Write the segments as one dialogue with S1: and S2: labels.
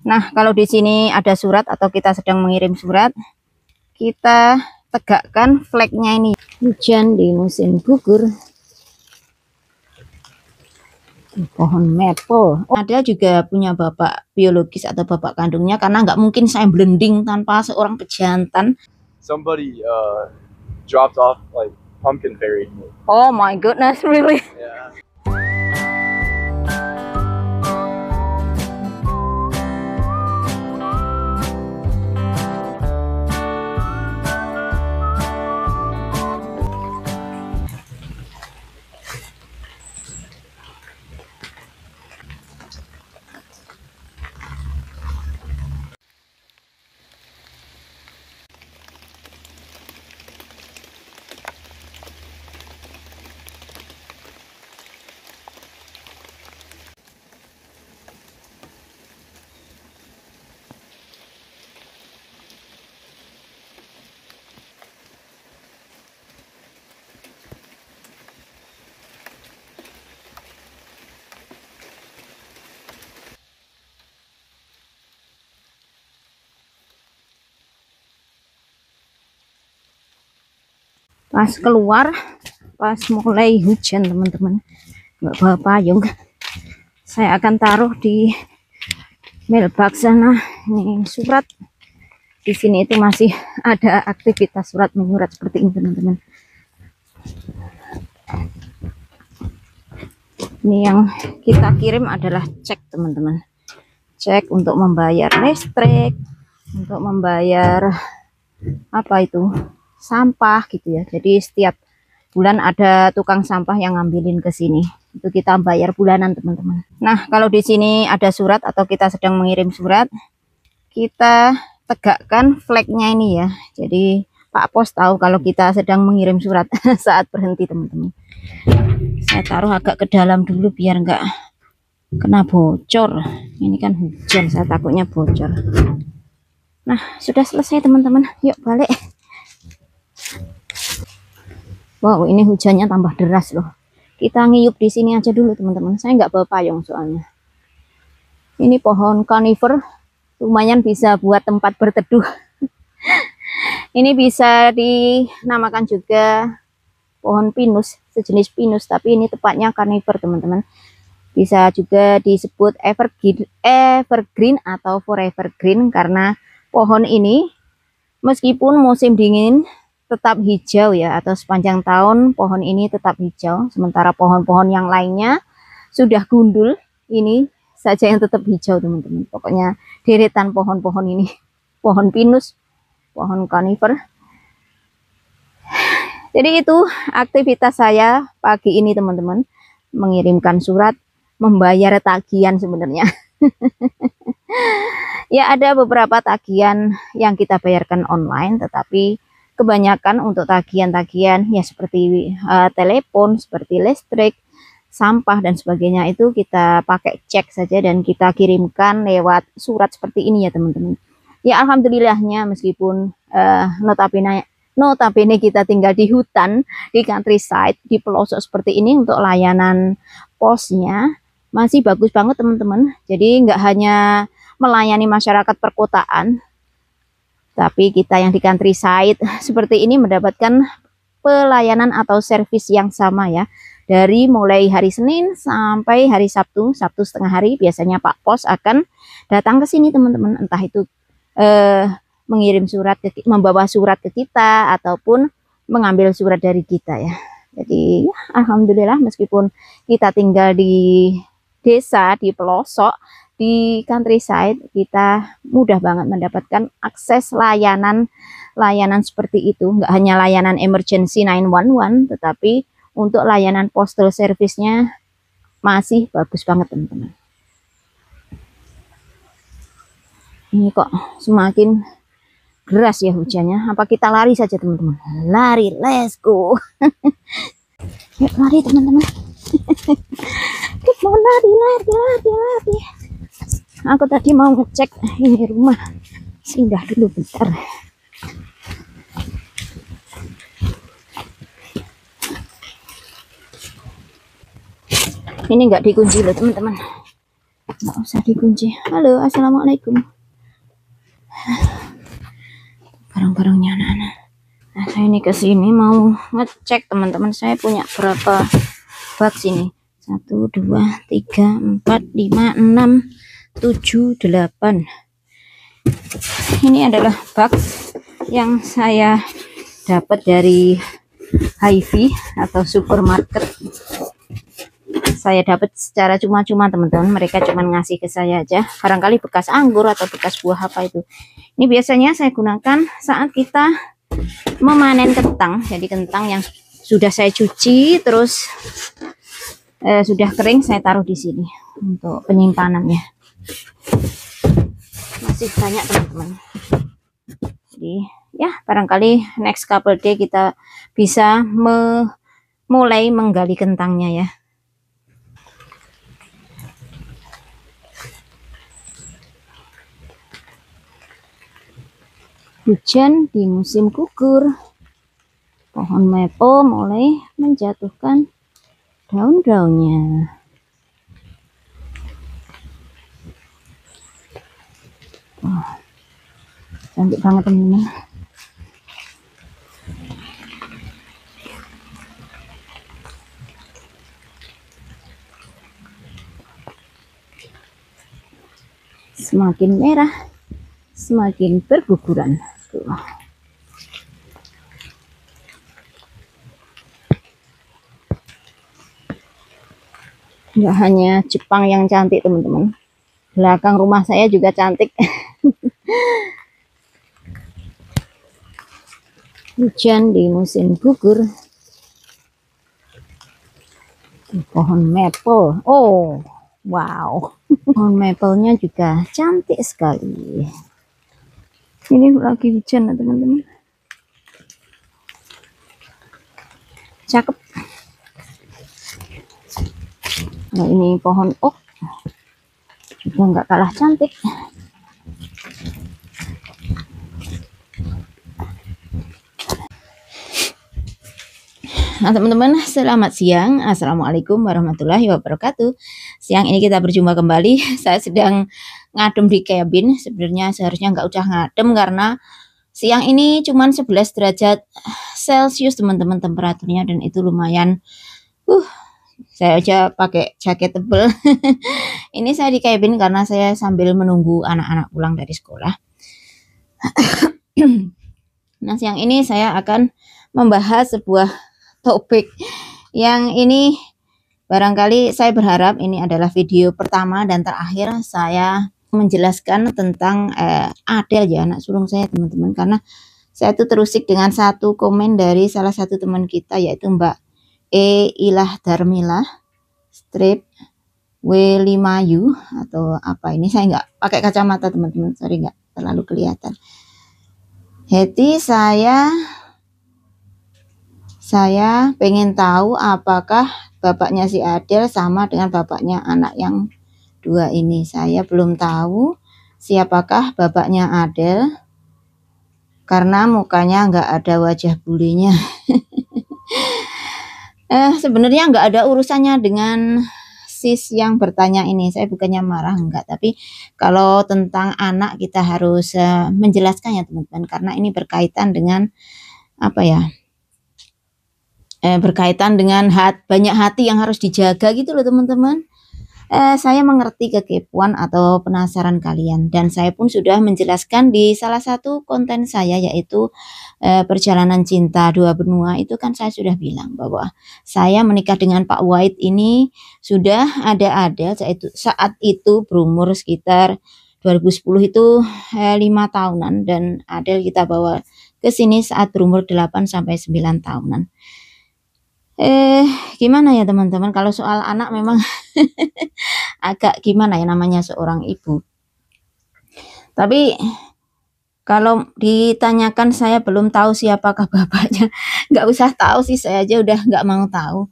S1: Nah, kalau di sini ada surat atau kita sedang mengirim surat, kita tegakkan flagnya ini. Hujan di musim gugur. Pohon maple. Ada juga punya bapak biologis atau bapak kandungnya, karena nggak mungkin saya blending tanpa seorang pejantan.
S2: Somebody dropped off like pumpkin fairy.
S1: Oh my goodness, really?
S2: Yeah.
S1: Pas keluar, pas mulai hujan teman-teman, nggak bawa payung, saya akan taruh di mailbox sana. Ini surat. Di sini itu masih ada aktivitas surat menyurat seperti ini teman-teman. Ini yang kita kirim adalah cek teman-teman. Cek untuk membayar listrik, untuk membayar apa itu, sampah gitu ya. Jadi setiap bulan ada tukang sampah yang ngambilin ke sini. Itu kita bayar bulanan teman-teman. Nah, kalau di sini ada surat atau kita sedang mengirim surat, kita tegakkan flagnya ini ya. Jadi Pak Pos tahu kalau kita sedang mengirim surat saat berhenti teman-teman. Saya taruh agak ke dalam dulu biar enggak kena bocor. Ini kan hujan, saya takutnya bocor. Nah, sudah selesai teman-teman. Yuk balik. Wow, ini hujannya tambah deras loh. Kita ngiyup di sini aja dulu teman-teman. Saya nggak bawa payung soalnya. Ini pohon conifer, lumayan bisa buat tempat berteduh. Ini bisa dinamakan juga pohon pinus, sejenis pinus, tapi ini tepatnya conifer teman-teman. Bisa juga disebut evergreen atau forever green, karena pohon ini meskipun musim dingin tetap hijau ya, atau sepanjang tahun pohon ini tetap hijau, sementara pohon-pohon yang lainnya sudah gundul. Ini saja yang tetap hijau teman-teman. Pokoknya deretan pohon-pohon ini, pohon pinus, pohon conifer. Jadi itu aktivitas saya pagi ini teman-teman, mengirimkan surat, membayar tagihan sebenarnya. Ya, ada beberapa tagihan yang kita bayarkan online, tetapi kebanyakan untuk tagihan-tagihan ya seperti telepon, seperti listrik, sampah dan sebagainya itu kita pakai cek saja dan kita kirimkan lewat surat seperti ini ya teman-teman. Ya alhamdulillahnya, meskipun notabene kita tinggal di hutan, di countryside, di pelosok seperti ini, untuk layanan posnya masih bagus banget teman-teman. Jadi nggak hanya melayani masyarakat perkotaan, tapi kita yang di countryside seperti ini mendapatkan pelayanan atau servis yang sama ya. Dari mulai hari Senin sampai hari Sabtu, Sabtu setengah hari biasanya Pak Pos akan datang ke sini teman-teman. Entah itu mengirim surat, membawa surat ke kita, ataupun mengambil surat dari kita ya. Jadi ya, alhamdulillah, meskipun kita tinggal di desa, di pelosok, di countryside, kita mudah banget mendapatkan akses layanan seperti itu. Nggak hanya layanan emergency 911, tetapi untuk layanan postal service-nya masih bagus banget teman-teman. Ini kok semakin deras ya hujannya. Apa kita lari saja teman-teman? Lari, let's go. Yuk lari teman-teman. Kita mau lari. Aku tadi mau ngecek ini rumah, singgah dulu bentar. Ini nggak dikunci loh teman-teman. Nggak usah dikunci. Halo, assalamualaikum. Barang-barangnya anak-anak. Nah, saya ini kesini mau ngecek teman-teman, saya punya berapa bak sini. 1, 2, 3, 4, 5, 6, 7, 8. Ini adalah bak yang saya dapat dari Hy-Vee atau supermarket. Saya dapat secara cuma-cuma teman-teman, mereka cuma ngasih ke saya aja, barangkali bekas anggur atau bekas buah apa itu. Ini biasanya saya gunakan saat kita memanen kentang. Jadi kentang yang sudah saya cuci terus sudah kering, saya taruh di sini untuk penyimpanannya. Masih banyak teman-teman. Jadi ya barangkali next couple day kita bisa mulai menggali kentangnya ya. Hujan di musim gugur, pohon maple mulai menjatuhkan daun-daunnya. Oh, cantik banget teman-teman. Semakin merah, semakin berguguran. Tuh. Nggak hanya Jepang yang cantik teman-teman, belakang rumah saya juga cantik. Hujan di musim gugur. Pohon maple, oh wow, pohon maplenya juga cantik sekali. Ini lagi hujan teman-teman, cakep. Nah ini pohon oak juga nggak kalah cantik. Nah teman-teman, selamat siang. Assalamualaikum warahmatullahi wabarakatuh. Siang ini kita berjumpa kembali. Saya sedang ngadem di cabin. Sebenarnya seharusnya nggak usah ngadem karena siang ini cuman 11 derajat Celcius teman-teman temperaturnya, dan itu lumayan. Saya aja pakai jaket tebel. Ini saya di cabin karena saya sambil menunggu anak-anak pulang dari sekolah. Nah siang ini saya akan membahas sebuah topik yang ini barangkali saya berharap ini adalah video pertama dan terakhir saya menjelaskan tentang Adele ya, anak sulung saya teman-teman, karena saya tuh terusik dengan satu komen dari salah satu teman kita, yaitu Mbak Ilah Darmila strip W5U atau apa ini, saya nggak pakai kacamata teman-teman, sorry nggak terlalu kelihatan. Heti, saya pengen tahu apakah bapaknya si Adele sama dengan bapaknya anak yang dua ini. Saya belum tahu siapakah bapaknya Adele karena mukanya nggak ada wajah bulenya. Sebenarnya nggak ada urusannya dengan sis yang bertanya ini. Saya bukannya marah, enggak, tapi kalau tentang anak kita harus menjelaskannya teman-teman, karena ini berkaitan dengan apa ya? Berkaitan dengan banyak hati yang harus dijaga gitu loh teman-teman. Saya mengerti kekepuan atau penasaran kalian, dan saya pun sudah menjelaskan di salah satu konten saya, yaitu perjalanan cinta dua benua. Itu kan saya sudah bilang bahwa saya menikah dengan Pak White ini sudah ada saat itu berumur sekitar 2010 itu 5 tahunan, dan Adele kita bawa ke sini saat berumur 8 sampai 9 tahunan. Gimana ya teman-teman, kalau soal anak memang agak gimana ya, namanya seorang ibu. Tapi kalau ditanyakan saya belum tahu siapakah bapaknya, nggak usah tahu sih, saya aja udah nggak mau tahu.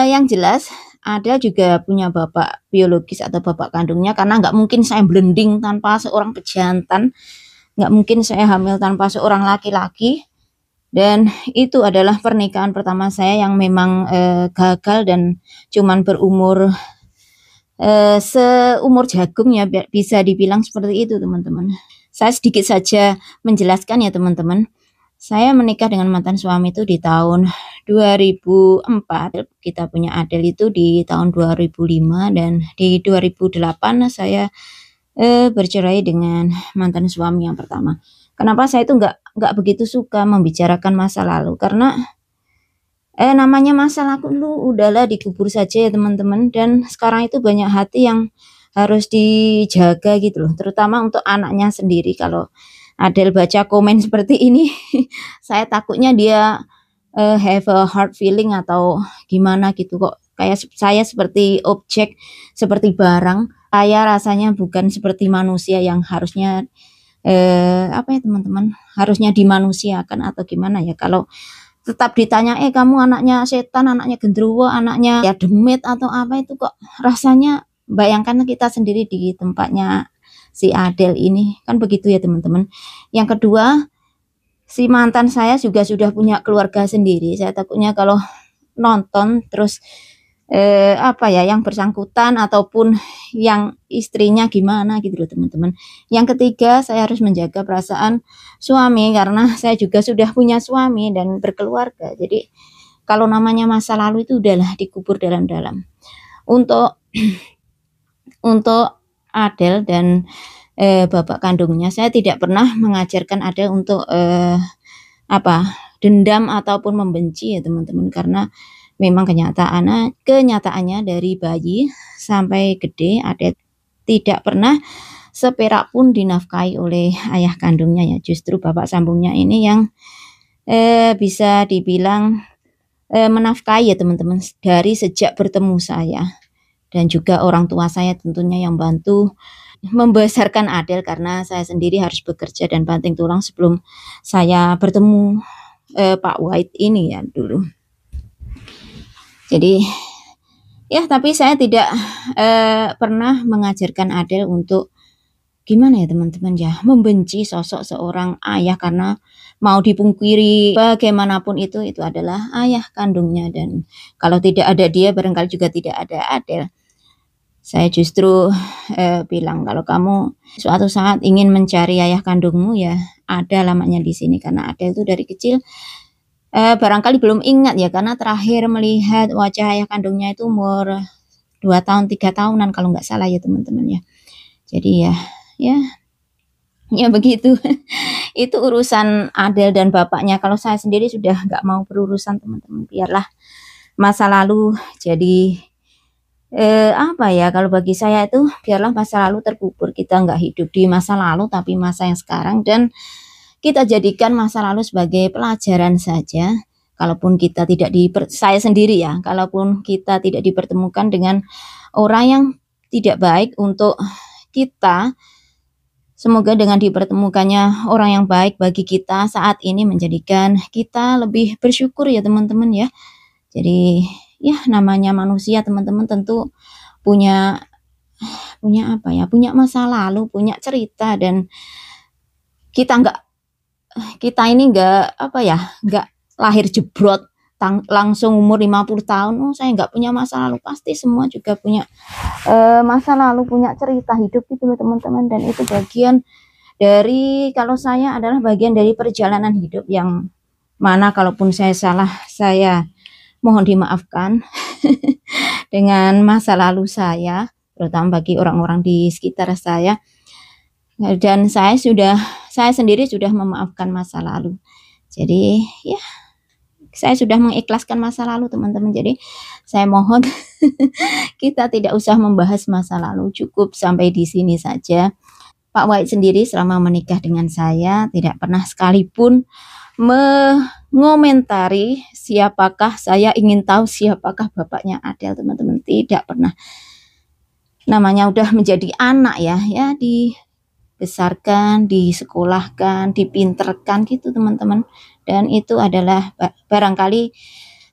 S1: Yang jelas ada juga punya bapak biologis atau bapak kandungnya, karena nggak mungkin saya blending tanpa seorang pejantan, nggak mungkin saya hamil tanpa seorang laki-laki. Dan itu adalah pernikahan pertama saya yang memang gagal dan cuman berumur seumur jagung ya, bisa dibilang seperti itu teman-teman. Saya sedikit saja menjelaskan ya teman-teman. Saya menikah dengan mantan suami itu di tahun 2004. Kita punya Adel itu di tahun 2005 dan di 2008 saya bercerai dengan mantan suami yang pertama. Kenapa saya itu nggak begitu suka membicarakan masa lalu? Karena namanya masa lalu udahlah dikubur saja ya teman-teman. Dan sekarang itu banyak hati yang harus dijaga gitu loh, terutama untuk anaknya sendiri. Kalau Adel baca komen seperti ini, saya takutnya dia have a hard feeling atau gimana gitu, kok kayak saya seperti objek, seperti barang. Saya rasanya bukan seperti manusia yang harusnya apa ya teman-teman, harusnya dimanusiakan atau gimana ya. Kalau tetap ditanya, kamu anaknya setan, anaknya genderuwo, anaknya ya demit atau apa, itu kok rasanya, bayangkan kita sendiri di tempatnya si Adel ini, kan begitu ya teman-teman. Yang kedua, si mantan saya juga sudah punya keluarga sendiri. Saya takutnya kalau nonton terus apa ya, yang bersangkutan ataupun yang istrinya gimana gitu loh teman-teman. Yang ketiga, saya harus menjaga perasaan suami karena saya juga sudah punya suami dan berkeluarga. Jadi kalau namanya masa lalu itu udahlah dikubur dalam-dalam. Untuk Adel dan bapak kandungnya, saya tidak pernah mengajarkan Adel untuk dendam ataupun membenci ya teman-teman, karena memang kenyataannya dari bayi sampai gede Adel tidak pernah seperak pun dinafkahi oleh ayah kandungnya ya. Justru bapak sambungnya ini yang bisa dibilang menafkahi ya teman-teman, dari sejak bertemu saya. Dan juga orang tua saya tentunya yang bantu membesarkan Adel, karena saya sendiri harus bekerja dan banting tulang sebelum saya bertemu Pak White ini ya dulu. Jadi ya, tapi saya tidak pernah mengajarkan Adel untuk gimana ya teman-teman ya, membenci sosok seorang ayah, karena mau dipungkiri bagaimanapun itu adalah ayah kandungnya, dan kalau tidak ada dia barangkali juga tidak ada Adel. Saya justru bilang, kalau kamu suatu saat ingin mencari ayah kandungmu ya ada alamatnya di sini, karena Adel itu dari kecil barangkali belum ingat ya, karena terakhir melihat wajah ayah kandungnya itu umur 2 tahun 3 tahunan kalau nggak salah ya teman-teman ya. Jadi ya begitu. Itu urusan Adel dan bapaknya. Kalau saya sendiri sudah nggak mau berurusan teman-teman, biarlah masa lalu jadi apa ya, kalau bagi saya itu biarlah masa lalu terkubur. Kita nggak hidup di masa lalu tapi masa yang sekarang, dan kita jadikan masa lalu sebagai pelajaran saja. Kalaupun kita tidak saya sendiri ya, kalaupun kita tidak dipertemukan dengan orang yang tidak baik untuk kita, semoga dengan dipertemukannya orang yang baik bagi kita saat ini menjadikan kita lebih bersyukur ya teman-teman ya. Jadi ya, namanya manusia teman-teman tentu punya punya masa lalu, punya cerita, dan kita ini nggak lahir jebrot langsung umur 50 tahun. Saya nggak punya masa lalu, pasti semua juga punya masa lalu, punya cerita hidup gitu loh teman-teman. Dan itu bagian dari, kalau saya adalah bagian dari perjalanan hidup yang mana kalaupun saya salah, saya mohon dimaafkan dengan masa lalu saya, terutama bagi orang-orang di sekitar saya. Dan saya sendiri sudah memaafkan masa lalu. Jadi ya, saya sudah mengikhlaskan masa lalu teman-teman. Jadi saya mohon kita tidak usah membahas masa lalu, cukup sampai di sini saja. Pak White sendiri selama menikah dengan saya tidak pernah sekalipun mengomentari siapakah, saya ingin tahu siapakah bapaknya Adel teman-teman, tidak pernah. Namanya udah menjadi anak ya dibesarkan, disekolahkan, dipinterkan gitu teman-teman. Dan itu adalah barangkali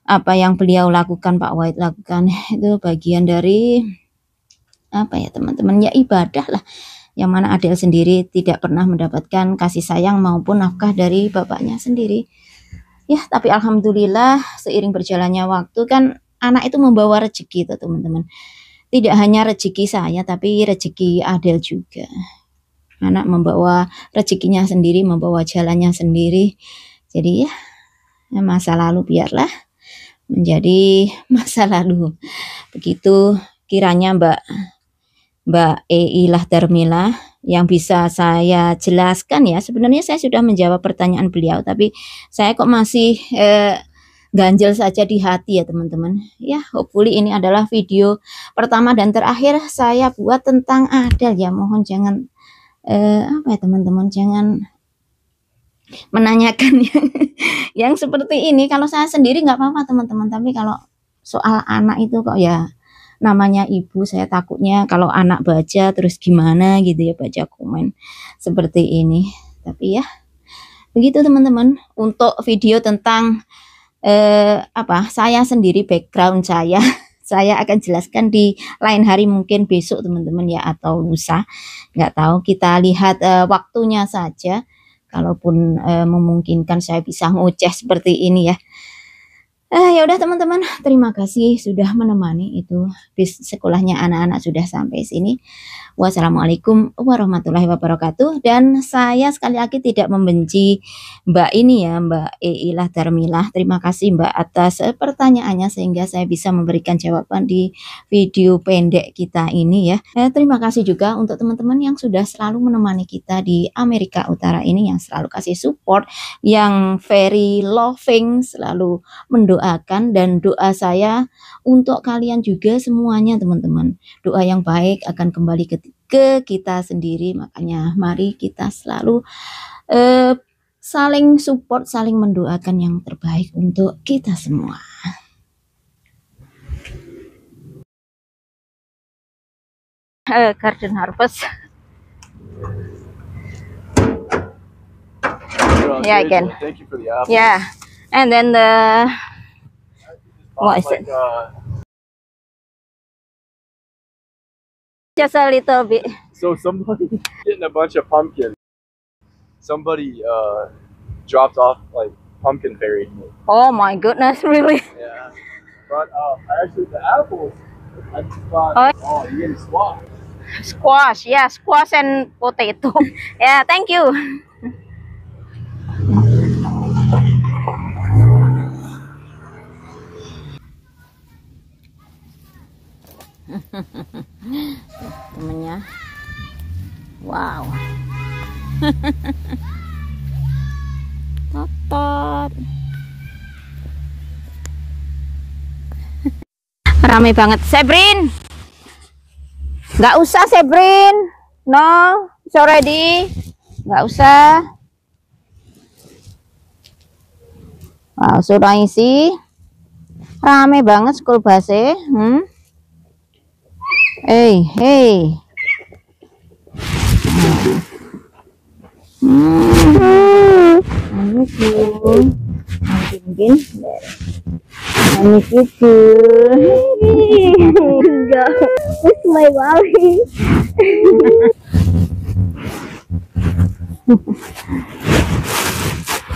S1: apa yang beliau lakukan, Pak White lakukan, itu bagian dari teman-teman ya, ibadah lah, yang mana Adel sendiri tidak pernah mendapatkan kasih sayang maupun nafkah dari bapaknya sendiri ya. Tapi alhamdulillah seiring berjalannya waktu kan anak itu membawa rezeki tuh teman-teman. tidak hanya rezeki saya, tapi rezeki Adel juga. Anak membawa rezekinya sendiri, membawa jalannya sendiri. Jadi ya, masa lalu biarlah menjadi masa lalu. Begitu kiranya Mbak Eilah Darmila yang bisa saya jelaskan ya. Sebenarnya saya sudah menjawab pertanyaan beliau, tapi saya kok masih ganjel saja di hati ya teman-teman. Ya, hopefully ini adalah video pertama dan terakhir saya buat tentang Adel ya. Mohon jangan apa ya teman-teman, jangan menanyakan yang seperti ini. Kalau saya sendiri nggak apa-apa teman-teman, tapi kalau soal anak itu kok ya, namanya ibu, saya takutnya kalau anak baca terus gimana gitu ya, baca komen seperti ini. Tapi ya begitu teman-teman, untuk video tentang saya sendiri, background saya saya akan jelaskan di lain hari, mungkin besok teman-teman ya, atau lusa, nggak tahu, kita lihat waktunya saja. Kalaupun memungkinkan saya bisa ngoceh seperti ini ya. Ya udah teman-teman, terima kasih sudah menemani. Itu bis sekolahnya anak-anak sudah sampai sini. Wassalamualaikum warahmatullahi wabarakatuh. Dan saya sekali lagi tidak membenci Mbak ini ya, Mbak Eilah Darmila. Terima kasih Mbak atas pertanyaannya, sehingga saya bisa memberikan jawaban di video pendek kita ini ya. Terima kasih juga untuk teman-teman yang sudah selalu menemani kita di Amerika Utara ini, yang selalu kasih support, yang very loving, selalu mendoakan. Dan doa saya untuk kalian juga semuanya teman-teman, doa yang baik akan kembali ke kita sendiri. Makanya mari kita selalu saling support, saling mendoakan yang terbaik untuk kita semua. Garden harvest. Yeah, again.
S2: Thank you for the apple.
S1: Yeah, and then what is it? Just a little bit.
S2: So somebody getting a bunch of pumpkins. Somebody dropped off like pumpkin fairy.
S1: Oh my goodness, really?
S2: Yeah. But actually the apples, I just thought, oh, you getting squash.
S1: Squash, yeah, squash and potato. Yeah, thank you. Temennya, wow. Totot. Rame banget. Sebrin, nggak usah Sebrin, no, it's already, nggak usah. Wow, sudah isi. Rame banget school bus. Hey. Mungkin I miss you too. It's my mommy.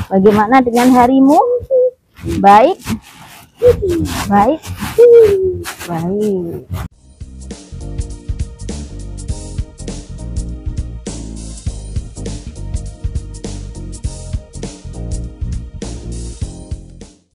S1: Bagaimana dengan harimu? Baik.